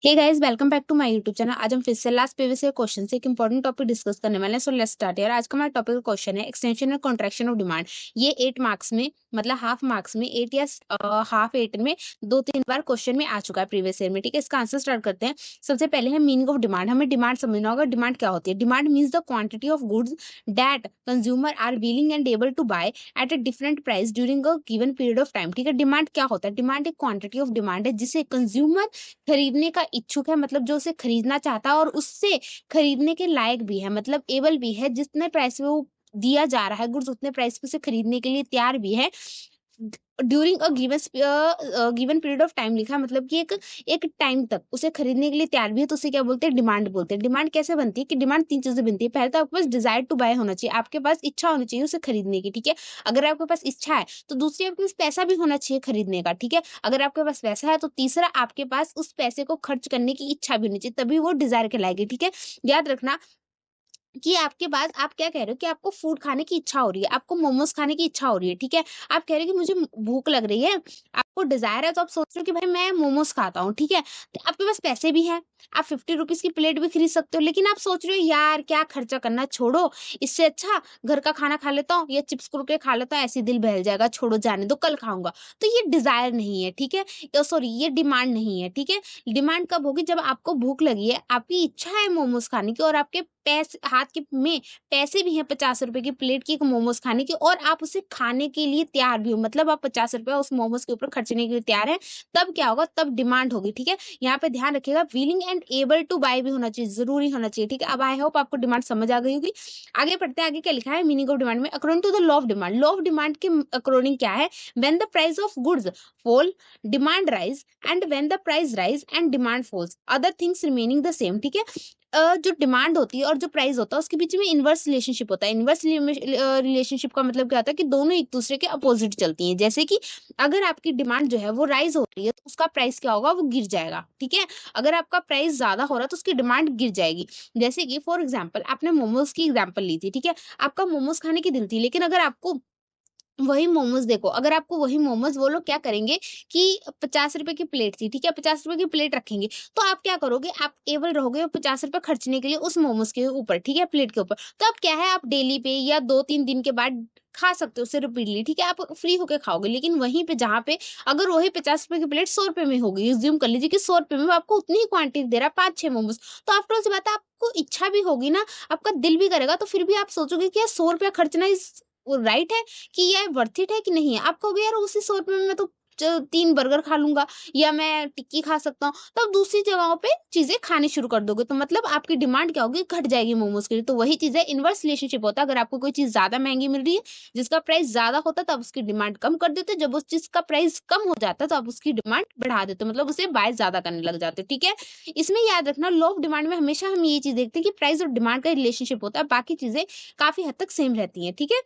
Hey guys, welcome back to my YouTube channel. आज हम फिर से लास्ट प्रीवियस ईयर क्वेश्चन से एक इंपॉर्टेंट टॉपिक डिस्कस करने वाले हैं। सो लेट्स स्टार्ट यार। आज का हमारा टॉपिक क्वेश्चन है एक्सटेंशन और कॉन्ट्रैक्शन ऑफ डिमांड। ये 8 मार्क्स में मतलब हाफ मार्क्स में 8 या हाफ 8 में 2-3 बार क्वेश्चन में आ चुका है प्रीवियस ईयर में। ठीक है, इसका आंसर स्टार्ट करते हैं। सबसे पहले है मीनिंग ऑफ डिमांड। हमें डिमांड समझना होगा। डिमांड क्या होती है? Demand means the quantity of goods that consumer are willing and able to buy at a different price during a given period of time. ठीक है, डिमांड क्या होता है? डिमांड एक क्वांटिटी ऑफ डिमांड है जिसे कंज्यूमर खरीदने का इच्छुक है, मतलब जो उसे खरीदना चाहता है और उससे खरीदने के लायक भी है, मतलब एबल भी है। जितने प्राइस पे वो दिया जा रहा है गुड्स, उतने प्राइस पे उसे खरीदने के लिए तैयार भी है during a given period of time लिखा है, मतलब कि एक टाइम तक उसे खरीदने के लिए तैयार भी है। तो उसे क्या बोलते हैं? डिमांड बोलते हैं। डिमांड कैसे बनती है कि डिमांड 3 चीजें बनती है। पहले तो आपके पास डिजायर टू बाय होना चाहिए, आपके पास इच्छा होनी चाहिए उसे खरीदने की। ठीक है, अगर आपके पास इच्छा है तो दूसरी आपके पास पैसा भी होना चाहिए खरीदने का। ठीक है, अगर आपके पास पैसा है तो तीसरा आपके पास उस पैसे को खर्च करने की इच्छा भी होनी चाहिए, तभी वो डिजायर कहलाएगी। ठीक है, याद रखना कि आपके बाद आप क्या कह रहे हो कि आपको फूड खाने की इच्छा हो रही है, आपको मोमोज खाने की इच्छा हो रही है। ठीक है, आप कह रहे हो कि मुझे भूख लग रही है, आपको डिजायर है, तो आप सोच रहे हो कि भाई मैं मोमोज खाता हूँ। ठीक है, तो आपके पास पैसे भी हैं, आप 50 रुपीज की प्लेट भी खरीद सकते हो, लेकिन आप सोच रहे हो यार क्या खर्चा करना, छोड़ो, इससे अच्छा घर का खाना खा लेता हूँ या चिप्स कुरकुरे खा लेता हूँ, ऐसे ही दिल बहल जाएगा, छोड़ो जाने दो, कल खाऊंगा। तो ये डिजायर नहीं है। ठीक है, सॉरी, ये डिमांड नहीं है। ठीक है, डिमांड कब होगी? जब आपको भूख लगी है, आपकी इच्छा है मोमोज खाने की और आपके पैसे हाथ के में पैसे भी हैं 50 रुपए की प्लेट की एक मोमोज खाने की, और आप उसे खाने के लिए तैयार भी हो, मतलब आप 50 रुपए उस मोमोज के ऊपर खर्चने के लिए तैयार हैं। तब क्या होगा? तब डिमांड होगी। ठीक है, यहाँ पे ध्यान रखिएगा, willing and able to buy भी होना चाहिए, जरूरी होना चाहिए। ठीक है, अब आई होप आपको डिमांड समझ आ गई होगी। आगे पढ़ते हैं, आगे क्या लिखा है मीनिंग ऑफ डिमांड में। According to the law of demand, law of demand के अकॉर्डिंग क्या है? When the price of goods fall demand rise, and when the price rise and demand falls other things remaining the same. ठीक है, जो demand होती है और जो प्राइस होता है उसके बीच में इनवर्स रिलेशनशिप होता है। इनवर्स रिलेशनशिप का मतलब क्या होता है कि दोनों एक दूसरे के अपोजिट चलती हैं। जैसे कि अगर आपकी डिमांड जो है वो राइज हो रही है तो उसका प्राइस क्या होगा? वो गिर जाएगा। ठीक है, अगर आपका प्राइस ज्यादा हो रहा है तो उसकी डिमांड गिर जाएगी। जैसे कि फॉर एग्जाम्पल आपने मोमोज की एग्जाम्पल ली थी। ठीक है, आपका मोमोज खाने की दिल थी, लेकिन अगर आपको वही मोमोज देखो, अगर आपको वही मोमोज वो लोग क्या करेंगे कि 50 रुपए की प्लेट थी, ठीक है, 50 रुपए की प्लेट रखेंगे, तो आप क्या करोगे? आप एबल रहोगे 50 रुपए खर्चने के लिए उस मोमोज के ऊपर, ठीक है, प्लेट के ऊपर। तो अब क्या है, आप डेली पे या 2-3 दिन के बाद खा सकते हो उसे रिपीटली। ठीक है, आप फ्री होके खाओगे। लेकिन वहीं पे जहाँ पे अगर वही 50 रुपए की प्लेट 100 रुपए में होगी, एज्यूम कर लीजिए कि 100 रुपए में वो आपको उतनी ही क्वांटिटी दे रहा है, 5-6 मोमोज, तो आफ्टर ऑल सी बात है, आपको इच्छा भी होगी ना, आपका दिल भी करेगा, तो फिर भी आप सोचोगे कि यार 100 रुपया खर्चना इस वो राइट है कि ये वर्थ इट है कि नहीं है? आप कहोगे यार उसी 100 रुपए में मैं तो 3 बर्गर खा लूँगा या मैं टिक्की खा सकता हूँ। तो आप दूसरी जगहों पे चीज़ें खानी शुरू कर दोगे। तो मतलब आपकी डिमांड क्या होगी? घट जाएगी मोमोज़ के लिए। तो वही चीज़ है, इनवर्स रिलेशनशिप होता है। अगर आपको कोई चीज़ ज़्यादा महँगी मिल रही है, जिसका प्राइस ज़्यादा होता है, तो आप उसकी डिमांड कम कर देते हो। जब उस चीज़ का प्राइस कम हो जाता है, तो आप उसकी डिमांड बढ़ा देते हो। मतलब उसे बाय ज़्यादा करने लग जाते हो। ठीक है? इसमें याद रखना, लॉ ऑफ डिमांड में हमेशा हम ये चीज़ देखते हैं कि प्राइस और डिमांड का रिलेशनशिप होता है। बाकी चीज़ें काफ़ी हद तक सेम रहती हैं। ठीक है?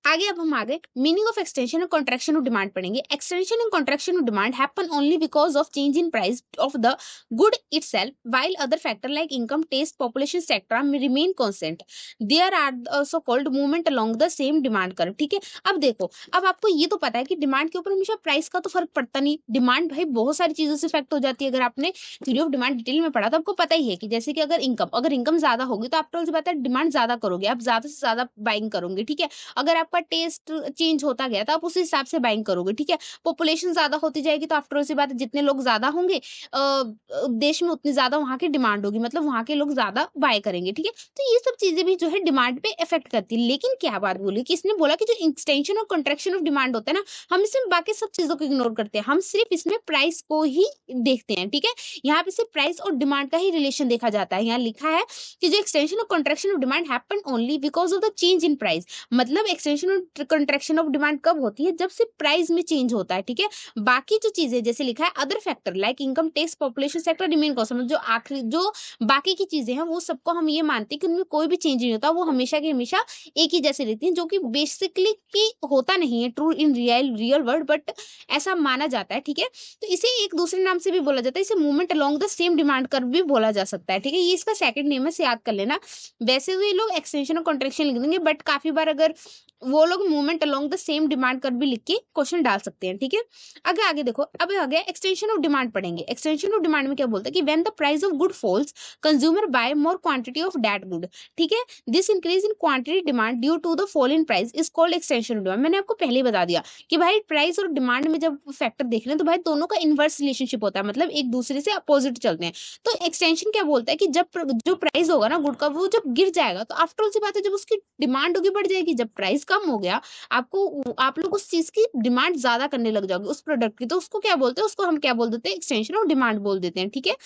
आगे अब हम आगे मीनिंग ऑफ एक्सटेंशन और कॉन्ट्रैक्शन ऑफ डिमांड पढ़ेंगे। Extension and contraction of demand happen only because of change in price of the good itself, while other factor like income, taste, population etcetera में remain constant. There are also called movement along the same demand curve. ठीक है, अब देखो, अब आपको ये तो पता है कि डिमांड के ऊपर हमेशा प्राइस का तो फर्क पड़ता नहीं। डिमांड भाई बहुत सारी चीजों से इफेक्ट हो जाती है। अगर आपने थ्योरी ऑफ डिमांड डिटेल में पढ़ा तो आपको पता ही है कि जैसे कि अगर इनकम ज्यादा होगी तो आफ्टर ऑल सी बात है डिमांड ज्यादा करोगे, आप ज्यादा से ज्यादा बाइंग करोगे। ठीक है, अगर आपका टेस्ट चेंज होता गया तो आप उस हिसाब से बाइंग करोगे। ठीक है, पॉपुलेशन ज्यादा होती जाएगी तो आफ्टर सी बात है, जितने लोग ज्यादा होंगे देश में उतनी ज्यादा वहां की डिमांड होगी, मतलब वहां के लोग ज्यादा बाय करेंगे। ठीक है, तो ये सब चीजें भी जो है डिमांड पे इफेक्ट करती है। लेकिन क्या बात बोली कि इसने बोला कि जो एक्सटेंशन और कंट्रैक्शन ऑफ डिमांड होता है ना, हम इसमें बाकी सब चीजों को इग्नोर करते हैं, हम सिर्फ इसमें प्राइस को ही देखते हैं। ठीक है, यहाँ पे सिर्फ प्राइस और डिमांड का ही रिलेशन देखा जाता है। यहाँ लिखा है कि जो एक्सटेंशन और contraction of demand happen only because of the change in price. मतलब एक्सटेंशन और कंट्रैक्शन ऑफ डिमांड कब होती है? जब सिर्फ प्राइस में चेंज होता है। ठीक है, बाकी जो चीजें जैसे लिखा है other factor like income, tax, population sector remain constant, जो आखिरी जो बाकी की चीजें हैं वो सबको हम ये मानते हैं कि उनमें कोई भी चेंज नहीं होता, वो हमेशा की हमेशा एक ही जैसे रहती हैं, जो कि बेसिकली की होता नहीं है true in real world, but ऐसा माना जाता है। ठीक है, तो इसे एक दूसरे नाम से भी बोला जाता है, इसे movement along the same demand curve भी बोला जा सकता है। ठीक है, ये इसका सेकंड नेम है, से याद कर लेना। वैसे तो ये लोग एक्सटेंशन और कॉन्ट्रैक्शन लिख देंगे, बट काफी बार अगर वो लोग movement along the same demand curve भी लिख के क्वेश्चन डाल सकते हैं, ठीक है। आगे आगे देखो, अब आ गया एक्सटेंशन ऑफ डिमांड पढ़ेंगे। एक्सटेंशन ऑफ डिमांड में क्या बोलता है कि when the price of good falls consumer buy more quantity of that good, ठीक है। This increase in quantity demand due to the fall in price is called extension of demand. मैंने आपको पहले ही बता दिया कि भाई प्राइस और डिमांड में जब फैक्टर देख रहे हैं तो भाई दोनों का इनवर्स रिलेशनशिप होता है, मतलब एक दूसरे से अपोजिट चलते हैं। तो एक्सटेंशन क्या बोलता है कि जब जो प्राइस होगा ना गुड का, वो जब गिर जाएगा तो आफ्टर ऑल सी बात है, जब उसकी डिमांड होगी बढ़ जाएगी। जब प्राइस कम हो गया, आपको आप लोग उस चीज की डिमांड ज्यादा करने लग जाओगे उस प्रोडक्ट की, तो उसको क्या बोलते हैं, उसको हम क्या बोल देते हैं, एक्सटेंशन ऑफ डिमांड बोल देते हैं, ठीक है।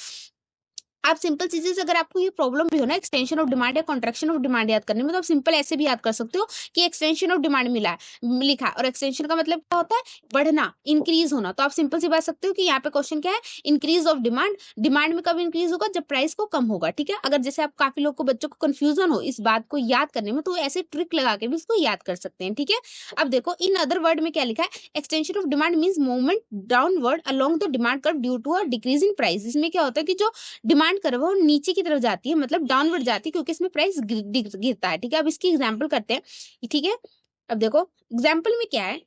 आप सिंपल चीजें से अगर आपको ये प्रॉब्लम भी हो ना एक्सटेंशन ऑफ डिमांड या कॉन्ट्रैक्शन ऑफ डिमांड याद करने में, तो आप सिंपल ऐसे भी याद कर सकते हो कि एक्सटेंशन ऑफ डिमांड मिला है लिखा है, और एक्सटेंशन का मतलब क्या होता है, बढ़ना, इंक्रीज होना। तो आप सिंपल सी बात सकते हो कि यहाँ पे क्वेश्चन क्या है, इंक्रीज ऑफ डिमांड। डिमांड में कब इंक्रीज होगा, जब प्राइस को कम होगा, ठीक है। अगर जैसे आप काफी लोग को बच्चों को कंफ्यूजन हो इस बात को याद करने में, तो ऐसे ट्रिक लगा के भी इसको याद कर सकते हैं, ठीक है। अब देखो इन अदर वर्ड में क्या लिखा है, extension of demand means movement downward along the demand curve due to a decrease in price. इसमें क्या होता है कि जो डिमांड कर्व है वो नीचे की तरफ जाती है, मतलब डाउनवर्ड जाती है, क्योंकि इसमें प्राइस गिरता है, ठीक है। अब इसकी एग्जांपल करते हैं, ठीक है। अब देखो एग्जांपल में क्या है,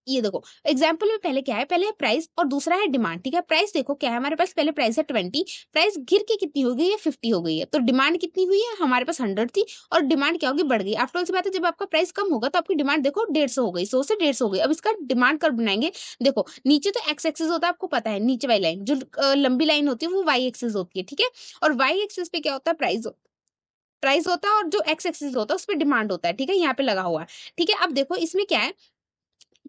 ये देखो एग्जाम्पल में पहले क्या है, पहले प्राइस और दूसरा है डिमांड, ठीक है। प्राइस देखो क्या है हमारे पास, पहले प्राइस है 20, प्राइस गिर के कितनी हो गई है, 50 हो गई है। तो डिमांड कितनी हुई है, हमारे पास 100 थी और डिमांड क्या होगी, बढ़ गई। आफ्टर ऑल से बात है, जब आपका प्राइस कम होगा तो आपकी डिमांड देखो 150 हो गई, 100 से 150 हो गई। अब इसका डिमांड कर्व बनाएंगे। देखो नीचे तो एक्स एक्सिस होता है, आपको पता है, नीचे वाली लाइन जो लंबी लाइन होती है वो वाई एक्सिस होती है, ठीक है। और वाई एक्सिस पे क्या होता है, प्राइस होता है, और जो एक्स एक्सिस होता है उस पर डिमांड होता है, ठीक है, यहाँ पे लगा हुआ है, ठीक है। अब देखो इसमें क्या है,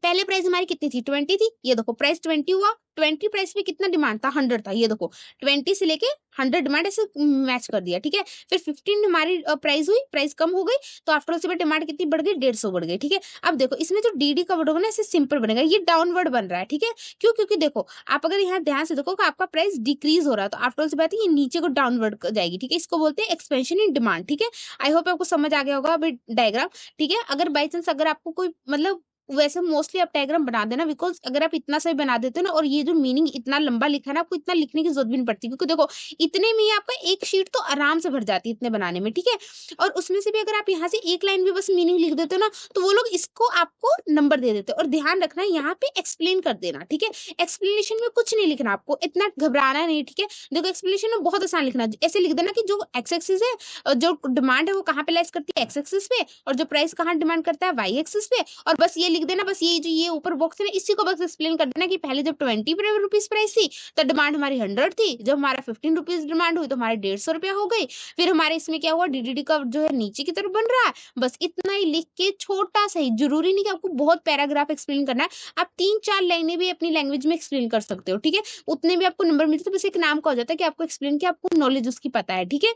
पहले प्राइस हमारी कितनी थी, 20 थी, ये देखो प्राइस 20 हुआ, 20 प्राइस पे कितना डिमांड था, 100 था, ये देखो 20 से लेके 100 डिमांड ऐसे मैच कर दिया, ठीक है। फिर 15 हमारी प्राइस हुई, प्राइस कम हो गई, तो आफ्टर ऑल से डिमांड कितनी बढ़ गई, 150 बढ़ गई, ठीक है। अब देखो इसमें जो डी का वर्ड होगा ना, ऐसे सिंपल बनेगा, ये डाउनवर्ड बन रहा है, ठीक है। क्यों, क्योंकि देखो आप अगर यहाँ ध्यान से देखो कि आपका प्राइस डिक्रीज हो रहा है, तो आफ्टर ऑल से बात है ये नीचे को डाउनवर्ड जाएगी, ठीक है। इसको बोलते हैं एक्सपेंशन इन डिमांड, ठीक है। आई होप आपको समझ आ गया होगा अभी डायग्राम, ठीक है। अगर बाई चांस अगर आपको कोई मतलब, वैसे मोस्टली आप डायग्राम बना देना, बिकॉज अगर आप इतना सही बना देते हो ना, और ये जो मीनिंग इतना लंबा लिखा है ना, आपको इतना लिखने की जरूरत भी नहीं पड़ती, क्योंकि देखो इतने में ही आपका एक शीट तो आराम से भर जाती है इतने बनाने में, ठीक है। और उसमें से भी अगर आप यहाँ से एक लाइन भी बस मीनिंग लिख देते हो ना, तो वो लोग इसको आपको नंबर दे देते हैं। और ध्यान रखना यहाँ पे एक्सप्लेन कर देना, ठीक है। एक्सप्लेनेशन में कुछ नहीं लिखना, आपको इतना घबराना नहीं, ठीक है। देखो एक्सप्लेनेशन में बहुत आसान लिखना, ऐसे लिख देना कि जो एक्स एक्सिस है, जो डिमांड है वो कहाँ पे लाइज करती है, एक्स एक्सिस पे, और जो प्राइस कहाँ डिमांड करता है, वाई एक्सिस पे। और बस ये लिख देना, बस ये जो ये ऊपर बॉक्स है ना, इसी को बस एक्सप्लेन कर देना कि पहले जब 20 रुपीज प्राइस थी तो डिमांड हमारी 100 थी, जब हमारा 15 रुपीज डिमांड हुई तो हमारे 150 रुपया हो गई। फिर हमारे इसमें क्या हुआ, डीडीडी का जो है नीचे की तरफ बन रहा है। बस इतना ही लिख के, छोटा सा ही, जरूरी नहीं कि आपको बहुत पैराग्राफ एक्सप्लेन करना है, आप 3-4 लाइनें भी अपनी लैंग्वेज में एक्सप्लेन कर सकते हो, ठीक है। उतने भी आपको नंबर मिलते, तो बस एक नाम का हो जाता है कि आपको एक्सप्लेन किया, आपको नॉलेज उसकी पता है, ठीक है।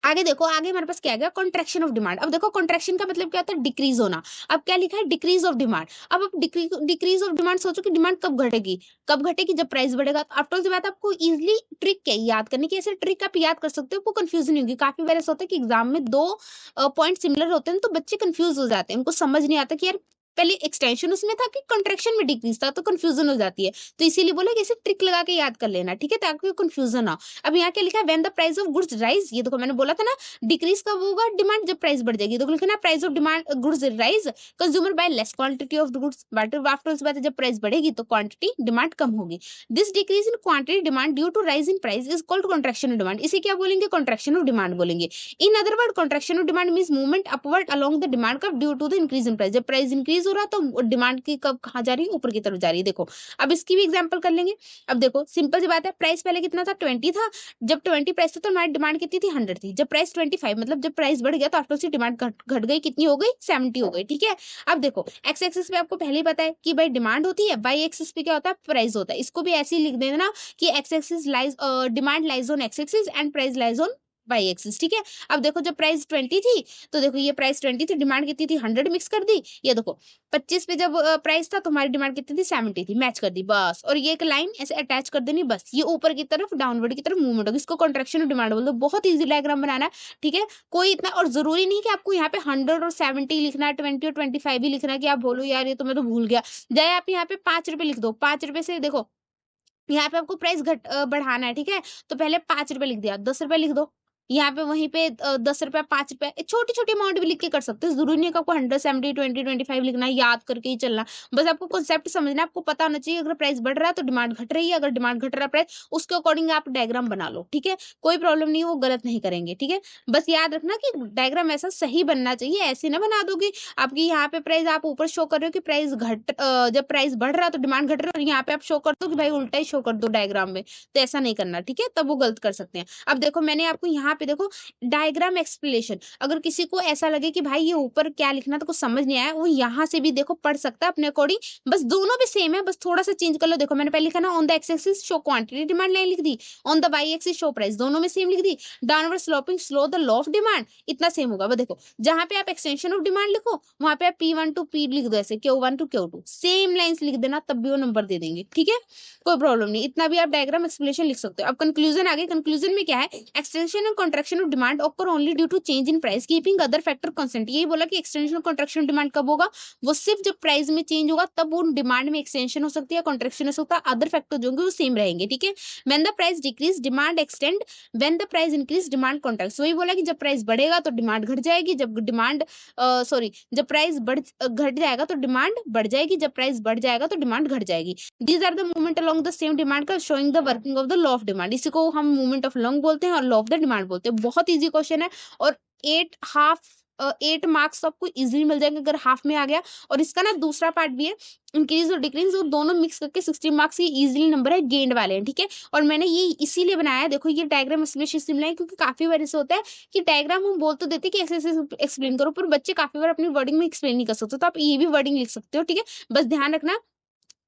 आगे देखो, आगे हमारे पास क्या आ गया, कॉन्ट्रैक्शन ऑफ डिमांड। अब देखो कॉन्ट्रैक्शन का मतलब क्या होता है, डिक्रीज होना। अब क्या लिखा है, डिक्रीज ऑफ डिमांड। अब आप डिक्रीज ऑफ डिमांड सोचो कि डिमांड कब घटेगी, कब घटेगी, जब प्राइस बढ़ेगा। तो आफ्टर से बात आपको इजिली ट्रिक क्या है याद करने की, ऐसे ट्रिक आप याद कर सकते हो, आपको कंफ्यूजन नहीं होगी। काफी बार ऐसा होता है कि एग्जाम में दो पॉइंट सिमिलर होते हैं, तो बच्चे कंफ्यूज हो जाते हैं, उनको समझ नहीं आता कि यार पहले एक्सटेंशन उसमें था कि कॉन्ट्रैक्शन में डिक्रीज था, तो कंफ्यूजन हो जाती है। तो इसीलिए बोला कि ऐसे ट्रिक लगा के याद कर लेना, ठीक है, ताकि कंफ्यूजन ना हो। अब यहाँ क्या लिखा है, when the price of goods rise, ये देखो मैंने बोला था ना, डिक्रीज कब होगा, डिमांड जब प्राइस बढ़ जाएगी, तो लिखना price of demand goods rise, consumer buy less quantity of goods, but after उस बात जब प्राइस बढ़ेगी तो क्वांटिटी डिमांड कम होगी। This decrease in quantity demand due to rise in price is called contraction of demand. इसे क्या बोलेंगे, कॉन्ट्रैक्शन ऑफ डिमांड बोलेंगे। In other word, contraction of demand means movement upward along the demand curve due to the increase in price. जब price increase हो रहा है तो demand की कब कहाँ जा रही है, ऊपर की तरफ जा रही है। देखो अब इसकी भी एग्जांपल कर लेंगे। अब देखो सिंपल सी बात है, प्राइस पहले कितना था, 20 था। जब 20 प्राइस था तो हमारी डिमांड कितनी थी, 100 थी। जब प्राइस 25, मतलब जब प्राइस बढ़ गया तो आफ्टर से डिमांड घट गई, कितनी हो गई, 70 हो गई, ठीक है। अब देखो एक्स एक्सिस पे आपको पहले ही पता है कि भाई डिमांड होती है, वाई एक्सिस पे क्या होता है, प्राइस होता है। इसको भी ऐसे ही लिख देना कि x axis lies, demand lies on x axis and price lies on y axis, ठीक है। अब देखो जब प्राइस 20 थी, तो देखो ये प्राइस 20 थी, डिमांड कितनी थी, 100 मिक्स कर दी। ये देखो 25 पे जब प्राइस था तो हमारी डिमांड कितनी थी, 70 थी, मैच कर दी बस। और ये एक लाइन ऐसे अटैच कर देनी, बस ये ऊपर की तरफ डाउनवर्ड की तरफ मूवमेंट होगी। इसको कॉन्ट्रैक्शन ऑफ डिमांड बोलते हैं। बहुत इजी डायग्राम बनाना है, ठीक है। कोई इतना, और जरूरी नहीं कि आपको यहाँ पे 100 और 70 लिखना है, 20 और 25 भी लिखना है कि आप बोलो यार ये तो मैं तो भूल गया। जाए आप यहाँ पे 5 रुपए लिख दो, 5 रुपए से देखो यहाँ पे आपको प्राइस बढ़ाना है, ठीक है। तो पहले 5 रुपए लिख दिया, 10 रुपए लिख दो, यहाँ पे वहीं पे 10 रुपया 5 रुपया छोटी छोटी अमाउंट भी लिख के कर सकते हो। जरूरी नहीं है कि आपको 100 70 20 25 लिखना है, याद करके ही चलना। बस आपको कॉन्सेप्ट समझना है, आपको पता होना चाहिए अगर प्राइस बढ़ रहा है तो डिमांड घट रही है, अगर डिमांड घट रहा है प्राइस उसके अकॉर्डिंग आप डायग्राम बना लो। ठीक है, कोई प्रॉब्लम नहीं है, वो गलत नहीं करेंगे। ठीक है, बस याद रखना कि डायग्राम ऐसा सही बनना चाहिए, ऐसे ना बना दोगे आपकी यहाँ पे प्राइस आप ऊपर शो कर रहे हो कि प्राइस जब प्राइस बढ़ रहा है तो डिमांड घट रहा है, और यहाँ पे आप शो कर दो कि भाई उल्टा ही शो कर दो डायग्राम में। तो ऐसा नहीं करना। ठीक है, तब वो गलत कर सकते हैं। अब देखो मैंने आपको यहाँ पे देखो डायग्राम एक्सप्लेनेशन, अगर किसी को ऐसा लगे कि भाई ये ऊपर क्या लिखना तो कुछ समझ नहीं आया, वो यहाँ से भी देखो पढ़ सकता है अपने अकॉर्डिंग। बस दोनों भी सेम है, बस थोड़ा सा चेंज कर लो। देखो मैंने पहले लिखा ना on the X axis show quantity demand line लिख दी, on the Y axis show price, दोनों में सेम लिख दी। Downward sloping slow the law of demand, इतना सेम होगा। वो देखो जहां पे आप एक्सटेंशन ऑफ डिमांड लिखो वहां पे आप P1 टू P लिख दो, ऐसे Q1 to Q2 same lines लिख देना, तब भी वो नंबर दे देंगे। ठीक है, कोई प्रॉब्लम नहीं, इतना भी आप डायग्राम एक्सप्लेनेशन लिख सकते हो। अब कंक्लूजन आ गई। कंक्लूजन में क्या है, extension and contraction of demand occur only due to change in price keeping other factor constant. यही बोला कि एक्सटेंशन और कॉन्ट्रैक्शन ऑफ डिमांड कब होगा, वो सिर्फ जब प्राइस में चेंज होगा तब वो डिमांड में एक्सटेंशन हो सकती है, कॉन्ट्रैक्शन हो सकता है, अदर फैक्टर जो होंगे वो सेम रहेंगे। ठीक है, when the price decrease demand extend, when the price increase demand contract. वही बोला कि जब प्राइस बढ़ेगा तो डिमांड घट जाएगी, जब डिमांड जब प्राइस घट जाएगा तो डिमांड बढ़ जाएगी, जब प्राइस बढ़ जाएगा तो डिमांड घट जाएगी। These are the movement along the same demand का showing the working of the law of demand. इसी को हम मूवमेंट ऑफ लॉन्ग बोलते हैं और लॉ ऑफ द डिमांड बोलते हैं। बहुत इजी क्वेश्चन है, और 8 मार्क्स तो आपको इजीली मिल जाएंगे अगर हाफ में आ गया। और इसका ना दूसरा पार्ट भी है, इंक्रीज और डिक्रीज, वो दोनों मिक्स करके 60 मार्क्स ये इजीली नंबर है, गेंद वाले हैं। ठीक है, और मैंने ये इसीलिए बनाया है, देखो ये डायग्राम इसलिए सिमिलर है क्योंकि काफी बार ऐसे होता है कि डायग्राम हम बोल तो देते कि ऐसे ऐसे एक्सप्लेन करो, पर बच्चे काफी बार अपनी वर्डिंग में एक्सप्लेन नहीं कर सकते, तो आप ये भी वर्डिंग लिख सकते हो। ठीक है, बस ध्यान रखना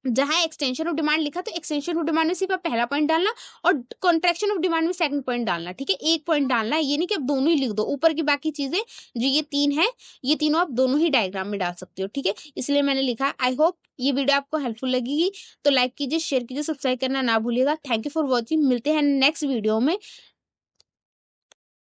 जहां एक्सटेंशन ऑफ डिमांड लिखा तो एक्सटेंशन ऑफ डिमांड में सिर्फ आप पहला पॉइंट डालना, और कॉन्ट्रैक्शन ऑफ डिमांड में सेकंड पॉइंट डालना। ठीक है, एक पॉइंट डालना है, ये नहीं कि आप दोनों ही लिख दो। ऊपर की बाकी चीजें जो ये 3 है, ये तीनों आप दोनों ही डायग्राम में डाल सकते हो। ठीक है, इसलिए मैंने लिखा। आई होप ये वीडियो आपको हेल्पफुल लगेगी, तो लाइक कीजिए, शेयर कीजिए, सब्सक्राइब करना ना भूलिएगा। थैंक यू फॉर वॉचिंग, मिलते हैं नेक्स्ट वीडियो में